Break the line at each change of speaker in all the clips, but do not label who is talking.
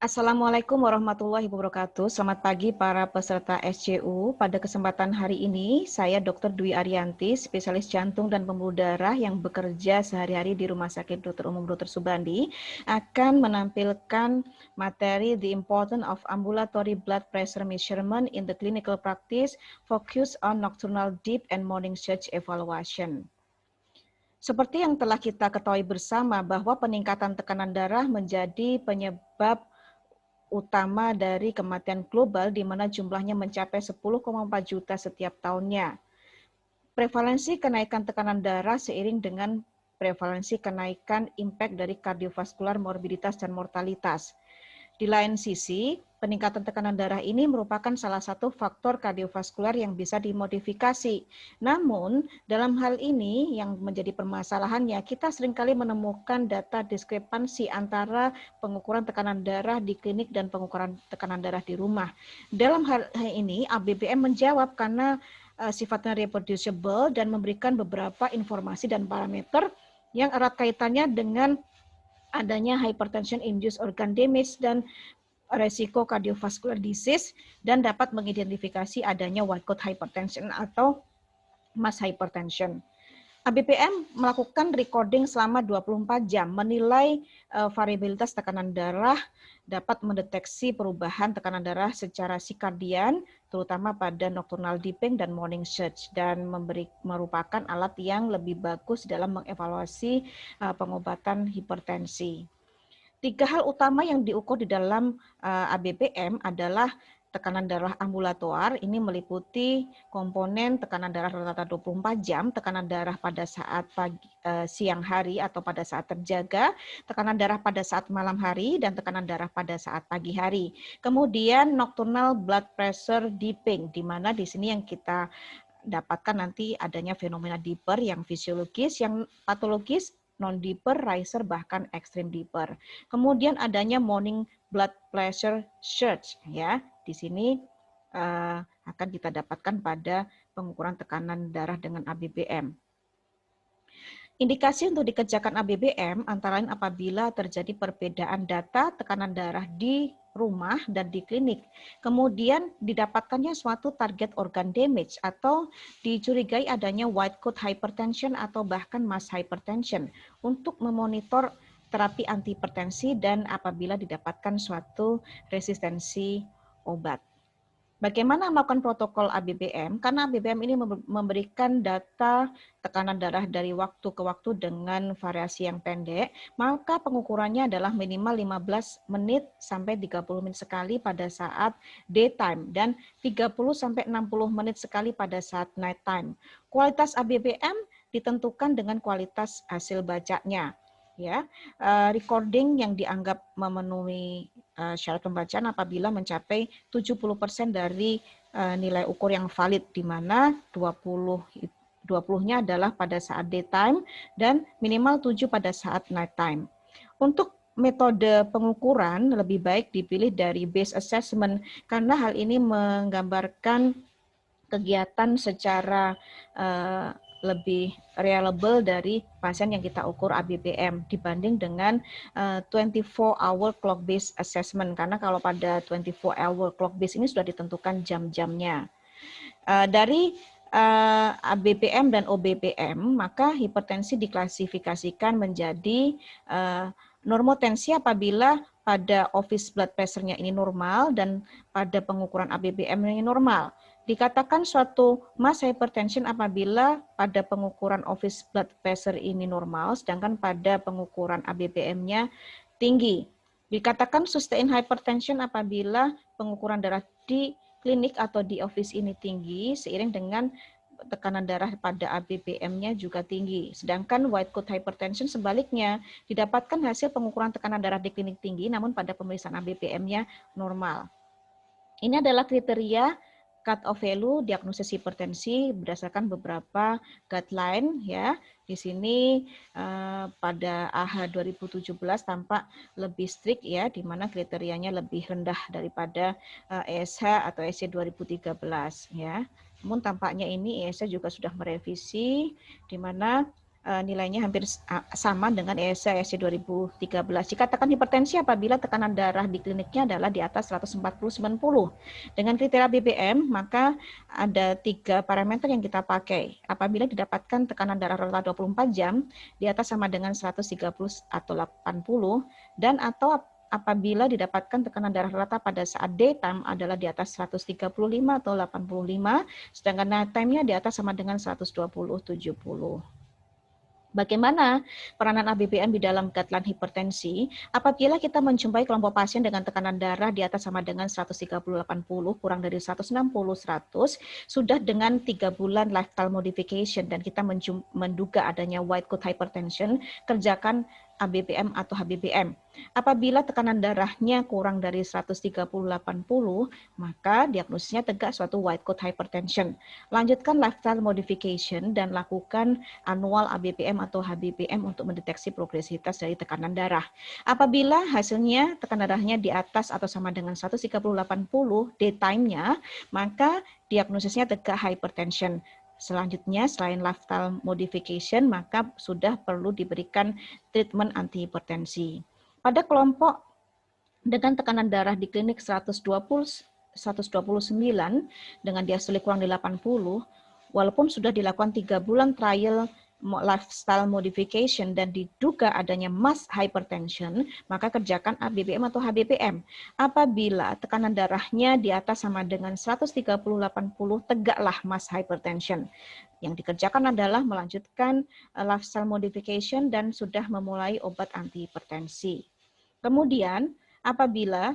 Assalamualaikum warahmatullahi wabarakatuh. Selamat pagi para peserta SCU. Pada kesempatan hari ini, saya Dr. Dwi Ariyanti, spesialis jantung dan pembuluh darah yang bekerja sehari-hari di Rumah Sakit Dr. Umum Dr. Subandi, akan menampilkan materi The Importance of Ambulatory Blood Pressure Measurement in the Clinical Practice, Focus on Nocturnal Dip and Morning Surge Evaluation. Seperti yang telah kita ketahui bersama bahwa peningkatan tekanan darah menjadi penyebab utama dari kematian global di mana jumlahnya mencapai 10,4 juta setiap tahunnya. Prevalensi kenaikan tekanan darah seiring dengan prevalensi kenaikan impact dari kardiovaskular morbiditas dan mortalitas. Di lain sisi, peningkatan tekanan darah ini merupakan salah satu faktor kardiovaskular yang bisa dimodifikasi. Namun, dalam hal ini yang menjadi permasalahannya, kita seringkali menemukan data diskrepansi antara pengukuran tekanan darah di klinik dan pengukuran tekanan darah di rumah. Dalam hal ini, ABPM menjawab karena sifatnya reproducible dan memberikan beberapa informasi dan parameter yang erat kaitannya dengan adanya hypertension induced organ damage dan resiko cardiovascular disease dan dapat mengidentifikasi adanya white coat hypertension atau mass hypertension. ABPM melakukan recording selama 24 jam, menilai variabilitas tekanan darah, dapat mendeteksi perubahan tekanan darah secara sikardian, terutama pada nocturnal dipping dan morning surge, dan merupakan alat yang lebih bagus dalam mengevaluasi pengobatan hipertensi. 3 hal utama yang diukur di dalam ABPM adalah tekanan darah ambulatoar, ini meliputi komponen tekanan darah rata-rata 24 jam, tekanan darah pada saat siang hari atau pada saat terjaga, tekanan darah pada saat malam hari, dan tekanan darah pada saat pagi hari. Kemudian nocturnal blood pressure dipping, di mana di sini yang kita dapatkan nanti adanya fenomena dipper yang fisiologis, yang patologis, non-dipper, riser, bahkan extreme dipper. Kemudian adanya morning blood pressure surge, ya. Di sini akan kita dapatkan pada pengukuran tekanan darah dengan ABPM. Indikasi untuk dikerjakan ABPM antara lain apabila terjadi perbedaan data tekanan darah di rumah dan di klinik. Kemudian didapatkannya suatu target organ damage atau dicurigai adanya white coat hypertension atau bahkan mass hypertension untuk memonitor terapi antihipertensi dan apabila didapatkan suatu resistensi obat. Bagaimana melakukan protokol ABPM? Karena ABPM ini memberikan data tekanan darah dari waktu ke waktu dengan variasi yang pendek, maka pengukurannya adalah minimal 15 menit sampai 30 menit sekali pada saat daytime dan 30 sampai 60 menit sekali pada saat nighttime. Kualitas ABPM ditentukan dengan kualitas hasil bacanya. Ya, recording yang dianggap memenuhi syarat pembacaan apabila mencapai 70% dari nilai ukur yang valid, di mana 20-nya adalah pada saat daytime dan minimal 7 pada saat nighttime. Untuk metode pengukuran lebih baik dipilih dari base assessment karena hal ini menggambarkan kegiatan secara lebih reliable dari pasien yang kita ukur ABPM dibanding dengan 24-hour clock based assessment, karena kalau pada 24-hour clock based ini sudah ditentukan jam-jamnya. Dari ABPM dan OBPM, maka hipertensi diklasifikasikan menjadi normotensi apabila pada office blood pressure-nya ini normal dan pada pengukuran ABPM ini normal. Dikatakan suatu mass hypertension apabila pada pengukuran office blood pressure ini normal, sedangkan pada pengukuran ABPM-nya tinggi. Dikatakan sustained hypertension apabila pengukuran darah di klinik atau di office ini tinggi, seiring dengan tekanan darah pada ABPM-nya juga tinggi. Sedangkan white coat hypertension sebaliknya, didapatkan hasil pengukuran tekanan darah di klinik tinggi, namun pada pemeriksaan ABPM-nya normal. Ini adalah kriteria cut-off value diagnosis hipertensi berdasarkan beberapa guideline, ya. Di sini pada AH 2017 tampak lebih strict, ya, di mana kriterianya lebih rendah daripada ESH atau ESC 2013, ya. Namun tampaknya ini ESH juga sudah merevisi, di mana nilainya hampir sama dengan ESA 2013. Jika tekan hipertensi apabila tekanan darah di kliniknya adalah di atas 140/90. Dengan kriteria BBM, maka ada 3 parameter yang kita pakai. Apabila didapatkan tekanan darah rata 24 jam di atas sama dengan 130 atau 80, dan atau apabila didapatkan tekanan darah rata pada saat daytime adalah di atas 135 atau 85, sedangkan nighttime-nya di atas sama dengan 120/70. Bagaimana peranan ABPM di dalam guideline hipertensi? Apabila kita menjumpai kelompok pasien dengan tekanan darah di atas sama dengan 130/80 kurang dari 160/100, sudah dengan 3 bulan lifestyle modification dan kita menduga adanya white coat hypertension, kerjakan ABPM atau HBPM. Apabila tekanan darahnya kurang dari 130/80, maka diagnosisnya tegak suatu white coat hypertension. Lanjutkan lifestyle modification dan lakukan annual ABPM atau HBPM untuk mendeteksi progresivitas dari tekanan darah. Apabila hasilnya tekanan darahnya di atas atau sama dengan 130/80 daytime-nya, maka diagnosisnya tegak hypertension. Selanjutnya, selain lifestyle modification, maka sudah perlu diberikan treatment antihipertensi. Pada kelompok dengan tekanan darah di klinik 129 dengan diastolik kurang dari 80, walaupun sudah dilakukan 3 bulan trial lifestyle modification dan diduga adanya mass hypertension, maka kerjakan ABPM atau HBPM. Apabila tekanan darahnya di atas sama dengan 130/80, tegaklah mass hypertension. Yang dikerjakan adalah melanjutkan lifestyle modification dan sudah memulai obat antihipertensi. Kemudian, apabila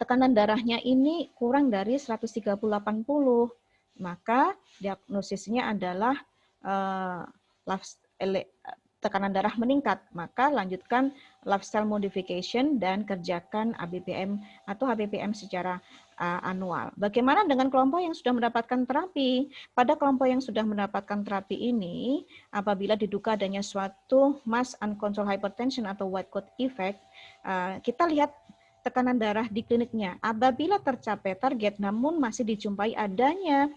tekanan darahnya ini kurang dari 130/80, maka diagnosisnya adalah tekanan darah meningkat, maka lanjutkan lifestyle modification dan kerjakan ABPM atau HBPM secara annual. Bagaimana dengan kelompok yang sudah mendapatkan terapi? Pada kelompok yang sudah mendapatkan terapi ini, apabila diduga adanya suatu mass uncontrolled hypertension atau white coat effect, kita lihat tekanan darah di kliniknya. Apabila tercapai target namun masih dijumpai adanya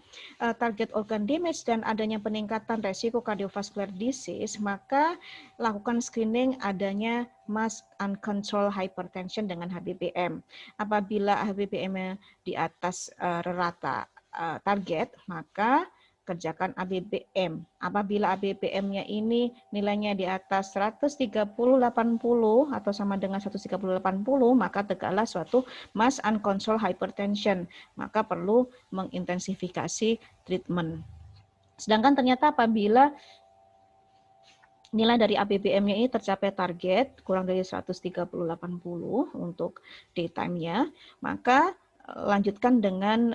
target organ damage dan adanya peningkatan resiko cardiovascular disease, maka lakukan screening adanya mass uncontrolled hypertension dengan HBPM. Apabila HBPM-nya di atas rata target, maka kerjakan ABPM. Apabila ABPM-nya ini nilainya di atas 130/80 atau sama dengan 130/80, maka tegaklah suatu mass uncontrolled hypertension. Maka perlu mengintensifikasi treatment. Sedangkan ternyata apabila nilai dari ABPM-nya ini tercapai target kurang dari 130/80 untuk daytime-nya, maka lanjutkan dengan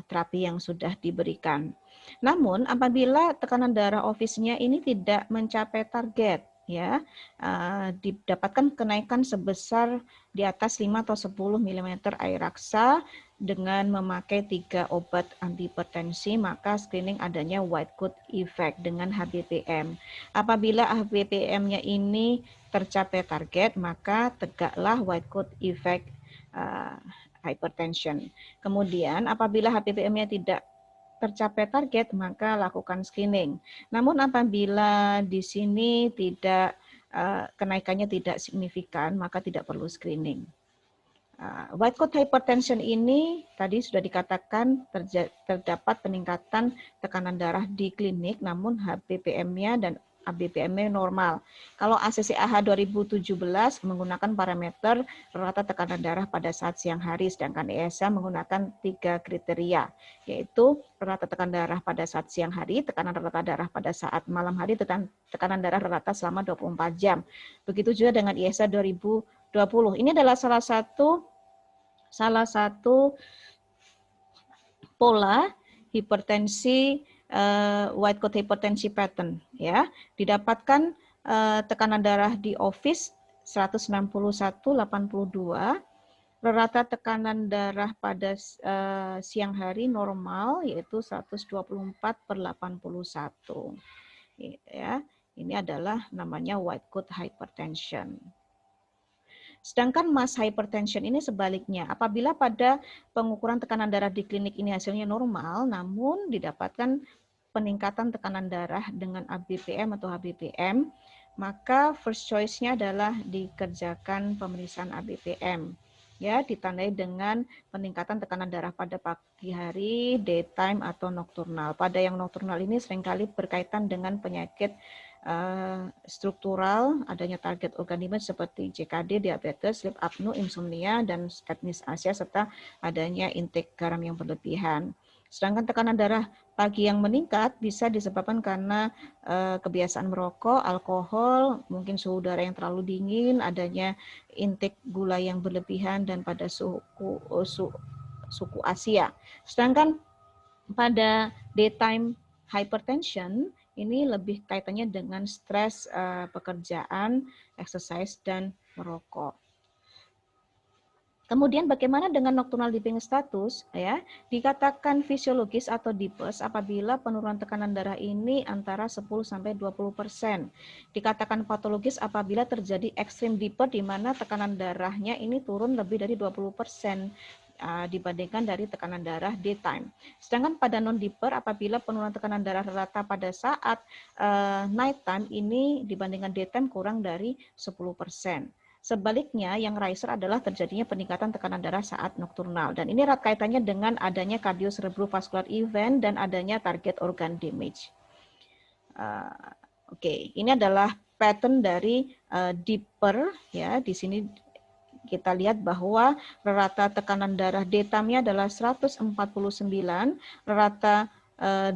terapi yang sudah diberikan. Namun apabila tekanan darah office-nya ini tidak mencapai target, ya, didapatkan kenaikan sebesar di atas 5 atau 10 mm air raksa dengan memakai 3 obat antihipertensi, maka screening adanya white coat effect dengan HBPM. Apabila HBPM-nya ini tercapai target, maka tegaklah white coat effect hypertension. Kemudian apabila HBPM-nya tidak tercapai target, maka lakukan screening. Namun apabila di sini tidak kenaikannya tidak signifikan, maka tidak perlu screening. White coat hypertension ini tadi sudah dikatakan terdapat peningkatan tekanan darah di klinik, namun HBPM-nya dan ABPM-nya normal. Kalau ACC-AH 2017 menggunakan parameter rata tekanan darah pada saat siang hari, sedangkan ESA menggunakan 3 kriteria, yaitu rata tekanan darah pada saat siang hari, tekanan rata darah pada saat malam hari, tekanan darah rata selama 24 jam. Begitu juga dengan ESA 2020. Ini adalah salah satu pola hipertensi white coat hypertensi pattern, ya. Didapatkan tekanan darah di office 161/82, rata tekanan darah pada siang hari normal yaitu 124/81. Ya, ini adalah namanya white coat hypertension. Sedangkan mass hypertension ini sebaliknya, apabila pada pengukuran tekanan darah di klinik ini hasilnya normal, namun didapatkan peningkatan tekanan darah dengan ABPM atau HBPM, maka first choice-nya adalah dikerjakan pemeriksaan ABPM. Ya, ditandai dengan peningkatan tekanan darah pada pagi hari, daytime atau nokturnal. Pada yang nokturnal ini seringkali berkaitan dengan penyakit struktural, adanya target organ damage seperti CKD, diabetes, sleep apnea, insomnia, dan apnea, serta adanya intake garam yang berlebihan. Sedangkan tekanan darah pagi yang meningkat bisa disebabkan karena kebiasaan merokok, alkohol, mungkin suhu udara yang terlalu dingin, adanya intake gula yang berlebihan, dan pada suku Asia. Sedangkan pada daytime hypertension ini lebih kaitannya dengan stres pekerjaan, exercise, dan merokok. Kemudian bagaimana dengan nocturnal dipping status? Ya, dikatakan fisiologis atau dipes apabila penurunan tekanan darah ini antara 10-20%. Dikatakan patologis apabila terjadi extreme dipper di mana tekanan darahnya ini turun lebih dari 20% dibandingkan dari tekanan darah daytime. Sedangkan pada non-dipper apabila penurunan tekanan darah rata pada saat nighttime ini dibandingkan daytime kurang dari 10%. Sebaliknya, yang riser adalah terjadinya peningkatan tekanan darah saat nokturnal. Dan ini erat kaitannya dengan adanya cardiocerebrovascular event dan adanya target organ damage. Oke, ini adalah pattern dari dipper. Ya, di sini kita lihat bahwa rata tekanan darah daytime-nya adalah 149, rata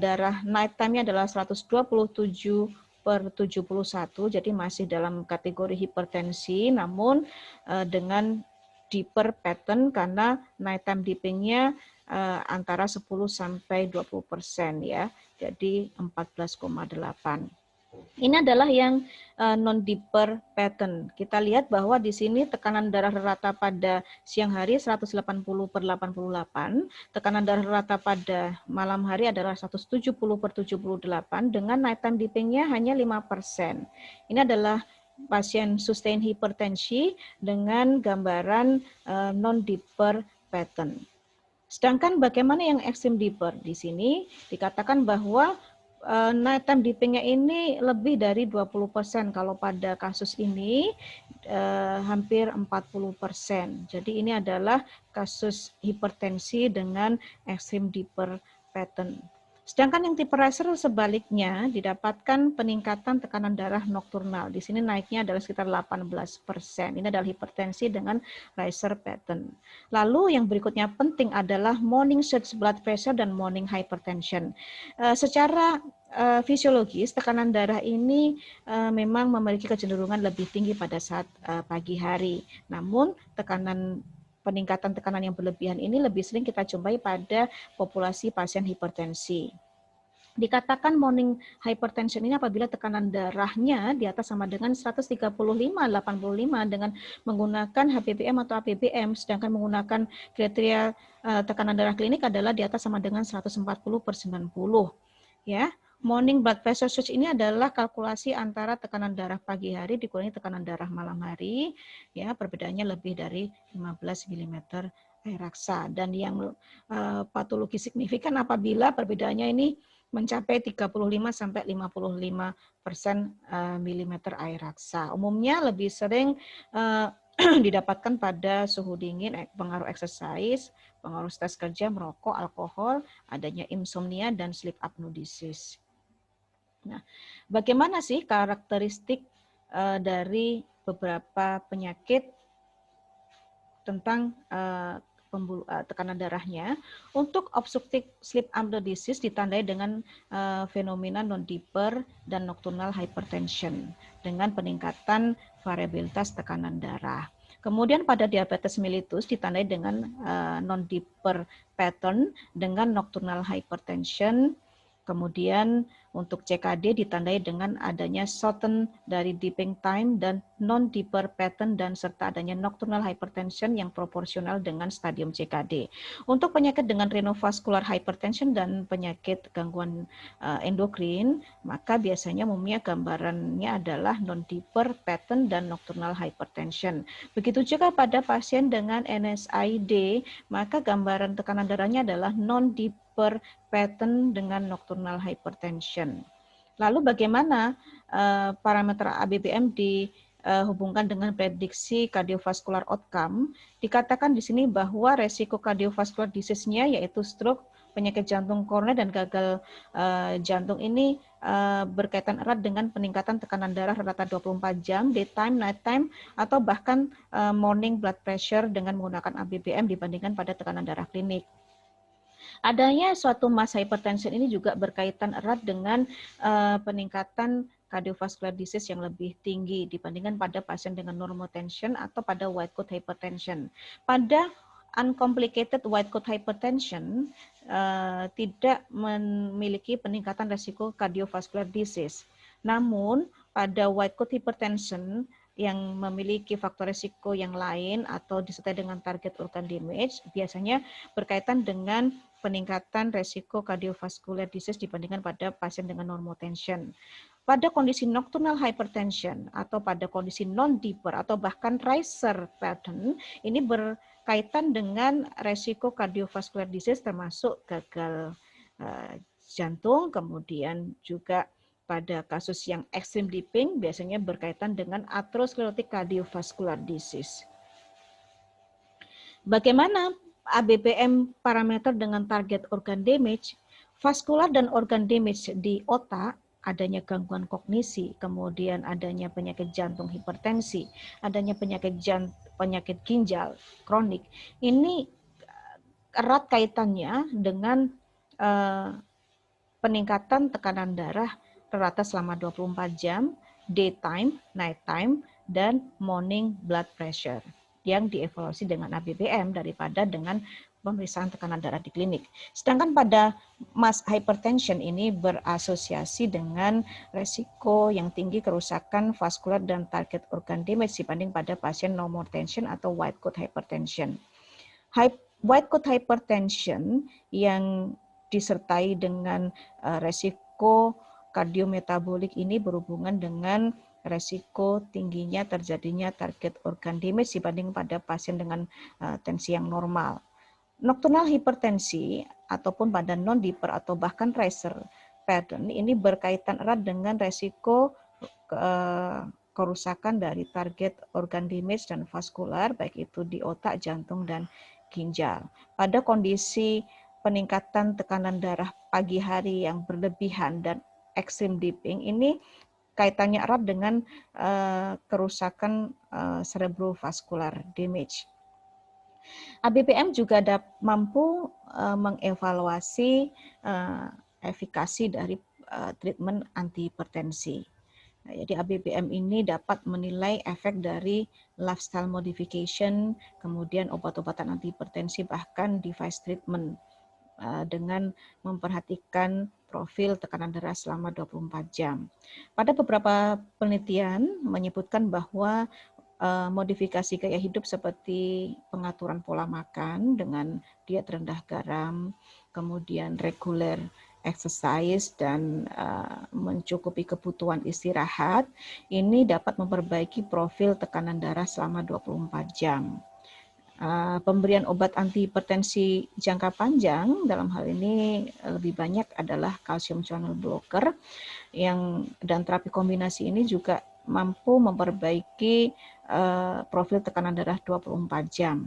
darah nighttime-nya adalah 127/71, jadi masih dalam kategori hipertensi, namun dengan dipper pattern karena nighttime dipping-nya antara 10-20% ya, jadi 14,8. Ini adalah yang non-dipper pattern. Kita lihat bahwa di sini tekanan darah rata pada siang hari 180/88, tekanan darah rata pada malam hari adalah 170/78 dengan nighttime dipping-nya hanya 5%. Ini adalah pasien sustain hipertensi dengan gambaran non-dipper pattern. Sedangkan bagaimana yang extreme dipper? Di sini dikatakan bahwa nighttime dipping-nya ini lebih dari 20%. Kalau pada kasus ini hampir 40%. Jadi ini adalah kasus hipertensi dengan extreme dipper pattern. Sedangkan yang tipe riser sebaliknya didapatkan peningkatan tekanan darah nokturnal. Di sini naiknya adalah sekitar 18%. Ini adalah hipertensi dengan riser pattern. Lalu yang berikutnya penting adalah morning surge blood pressure dan morning hypertension. Secara fisiologis tekanan darah ini memang memiliki kecenderungan lebih tinggi pada saat pagi hari. Namun peningkatan tekanan yang berlebihan ini lebih sering kita jumpai pada populasi pasien hipertensi. Dikatakan morning hypertension ini apabila tekanan darahnya di atas sama dengan 135/85 dengan menggunakan HBPM atau ABPM, sedangkan menggunakan kriteria tekanan darah klinik adalah di atas sama dengan 140/90. Ya. Morning blood pressure surge ini adalah kalkulasi antara tekanan darah pagi hari dikurangi tekanan darah malam hari, ya perbedaannya lebih dari 15 mm air raksa. Dan yang patologi signifikan apabila perbedaannya ini mencapai 35-55% mm air raksa. Umumnya lebih sering didapatkan pada suhu dingin, pengaruh exercise, pengaruh stres kerja, merokok, alkohol, adanya insomnia, dan sleep apnea disease. Nah, bagaimana sih karakteristik dari beberapa penyakit tentang tekanan darahnya? Untuk obstructive sleep apnea disease ditandai dengan fenomena non-dipper dan nocturnal hypertension dengan peningkatan variabilitas tekanan darah. Kemudian pada diabetes mellitus ditandai dengan non-dipper pattern dengan nocturnal hypertension. Kemudian untuk CKD ditandai dengan adanya shorten dari dipping time dan non-dipper pattern dan serta adanya nocturnal hypertension yang proporsional dengan stadium CKD. Untuk penyakit dengan renovascular hypertension dan penyakit gangguan endokrin, maka biasanya umumnya gambarannya adalah non-dipper pattern dan nocturnal hypertension. Begitu juga pada pasien dengan NSAID, maka gambaran tekanan darahnya adalah non-dipper hyperpattern dengan nocturnal hypertension. Lalu bagaimana parameter ABPM dihubungkan dengan prediksi cardiovascular outcome? Dikatakan di sini bahwa resiko cardiovascular disease-nya yaitu stroke, penyakit jantung koroner dan gagal jantung ini berkaitan erat dengan peningkatan tekanan darah rata 24 jam, daytime, nighttime, atau bahkan morning blood pressure dengan menggunakan ABPM dibandingkan pada tekanan darah klinik. Adanya suatu mass hypertension ini juga berkaitan erat dengan peningkatan cardiovascular disease yang lebih tinggi dibandingkan pada pasien dengan normotension atau pada white coat hypertension. Pada uncomplicated white coat hypertension tidak memiliki peningkatan risiko cardiovascular disease. Namun pada white coat hypertension yang memiliki faktor risiko yang lain atau disertai dengan target organ damage biasanya berkaitan dengan peningkatan resiko cardiovascular disease dibandingkan pada pasien dengan normotension. Pada kondisi nocturnal hypertension atau pada kondisi non-deeper atau bahkan riser pattern, ini berkaitan dengan resiko cardiovascular disease termasuk gagal jantung, kemudian juga pada kasus yang extreme dipping biasanya berkaitan dengan atherosclerotic cardiovascular disease. Bagaimana ABPM parameter dengan target organ damage? Vaskular dan organ damage di otak, adanya gangguan kognisi, kemudian adanya penyakit jantung hipertensi, adanya penyakit ginjal kronik. Ini erat kaitannya dengan peningkatan tekanan darah rata selama 24 jam, daytime, nighttime, dan morning blood pressure yang dievaluasi dengan ABPM daripada dengan pemeriksaan tekanan darah di klinik. Sedangkan pada mass hypertension ini berasosiasi dengan resiko yang tinggi kerusakan vaskular dan target organ damage dibanding pada pasien normotension atau white coat hypertension. White coat hypertension yang disertai dengan resiko kardiometabolik ini berhubungan dengan resiko tingginya terjadinya target organ damage dibanding pada pasien dengan tensi yang normal. Nocturnal hipertensi ataupun pada non-deeper atau bahkan riser pattern ini berkaitan erat dengan resiko kerusakan dari target organ damage dan vaskular, baik itu di otak, jantung, dan ginjal. Pada kondisi peningkatan tekanan darah pagi hari yang berlebihan dan extreme dipping ini kaitannya erat dengan kerusakan cerebrovascular damage. ABPM juga mampu mengevaluasi efikasi dari treatment antihipertensi. Nah, jadi ABPM ini dapat menilai efek dari lifestyle modification, kemudian obat-obatan antihipertensi, bahkan device treatment dengan memperhatikan profil tekanan darah selama 24 jam. Pada beberapa penelitian menyebutkan bahwa modifikasi gaya hidup seperti pengaturan pola makan dengan diet rendah garam, kemudian reguler exercise dan mencukupi kebutuhan istirahat, ini dapat memperbaiki profil tekanan darah selama 24 jam. Pemberian obat antihipertensi jangka panjang dalam hal ini lebih banyak adalah calcium channel blocker dan terapi kombinasi ini juga mampu memperbaiki profil tekanan darah 24 jam.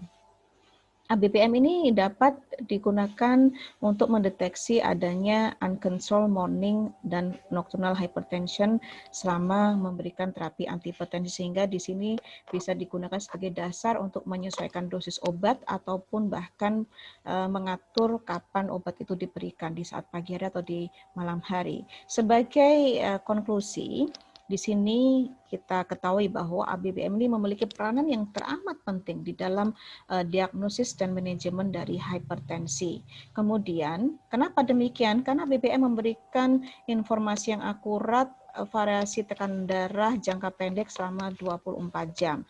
ABPM ini dapat digunakan untuk mendeteksi adanya uncontrolled morning dan nocturnal hypertension selama memberikan terapi antihipertensi, sehingga di sini bisa digunakan sebagai dasar untuk menyesuaikan dosis obat ataupun bahkan mengatur kapan obat itu diberikan, di saat pagi hari atau di malam hari. Sebagai konklusi, di sini kita ketahui bahwa ABPM ini memiliki peranan yang teramat penting di dalam diagnosis dan manajemen dari hipertensi. Kemudian, kenapa demikian? Karena ABPM memberikan informasi yang akurat variasi tekanan darah jangka pendek selama 24 jam,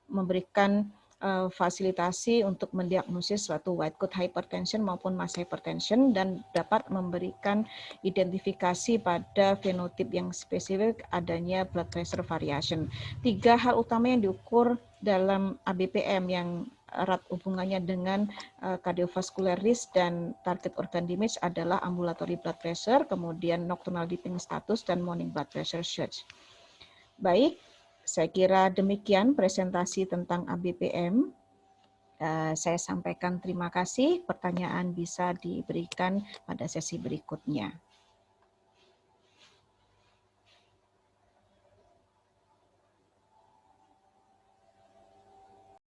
memberikan fasilitasi untuk mendiagnosis suatu white coat hypertension maupun mass hypertension, dan dapat memberikan identifikasi pada fenotip yang spesifik adanya blood pressure variation. 3 hal utama yang diukur dalam ABPM yang erat hubungannya dengan cardiovascular risk dan target organ damage adalah ambulatory blood pressure, kemudian nocturnal dipping status, dan morning blood pressure surge. Baik, saya kira demikian presentasi tentang ABPM. Saya sampaikan terima kasih, pertanyaan bisa diberikan pada sesi berikutnya.